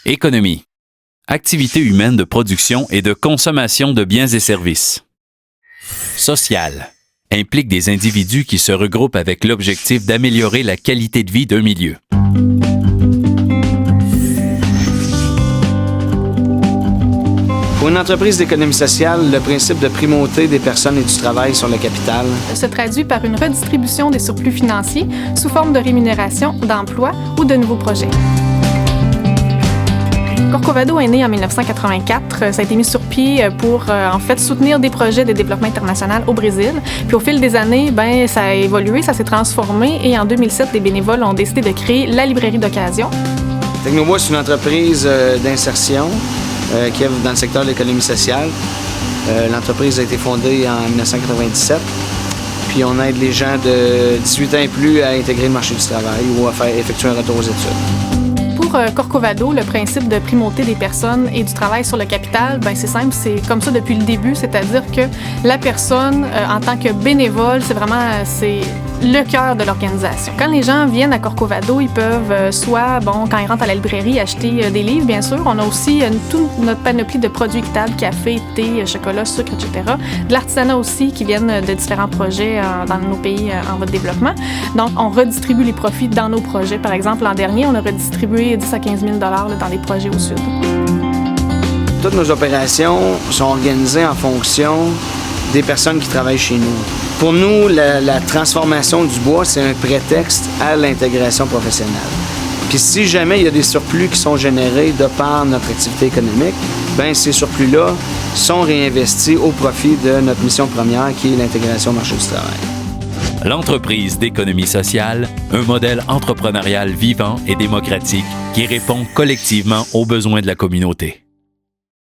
Économie. Activité humaine de production et de consommation de biens et services. Social. Implique des individus qui se regroupent avec l'objectif d'améliorer la qualité de vie d'un milieu. Pour une entreprise d'économie sociale, le principe de primauté des personnes et du travail sur le capital se traduit par une redistribution des surplus financiers sous forme de rémunération, d'emploi ou de nouveaux projets. Corcovado est né en 1984. Ça a été mis sur pied pour soutenir des projets de développement international au Brésil. Puis au fil des années, ça a évolué, ça s'est transformé et en 2007, des bénévoles ont décidé de créer la librairie d'occasion. Technobois, c'est une entreprise d'insertion qui est dans le secteur de l'économie sociale. L'entreprise a été fondée en 1997. Puis on aide les gens de 18 ans et plus à intégrer le marché du travail ou à effectuer un retour aux études. Pour Corcovado, le principe de primauté des personnes et du travail sur le capital, c'est simple, c'est comme ça depuis le début, c'est-à-dire que la personne, en tant que bénévole, c'est le cœur de l'organisation. Quand les gens viennent à Corcovado, ils peuvent quand ils rentrent à la librairie, acheter des livres, bien sûr. On a aussi toute notre panoplie de produits équitables, café, thé, chocolat, sucre, etc. De l'artisanat aussi qui viennent de différents projets dans nos pays en voie de développement. Donc, on redistribue les profits dans nos projets. Par exemple, l'an dernier, on a redistribué 10 à 15 000 $ dans des projets au Sud. Toutes nos opérations sont organisées en fonction des personnes qui travaillent chez nous. Pour nous, la transformation du bois, c'est un prétexte à l'intégration professionnelle. Puis si jamais il y a des surplus qui sont générés de par notre activité économique, ces surplus-là sont réinvestis au profit de notre mission première qui est l'intégration au marché du travail. L'entreprise d'économie sociale, un modèle entrepreneurial vivant et démocratique qui répond collectivement aux besoins de la communauté.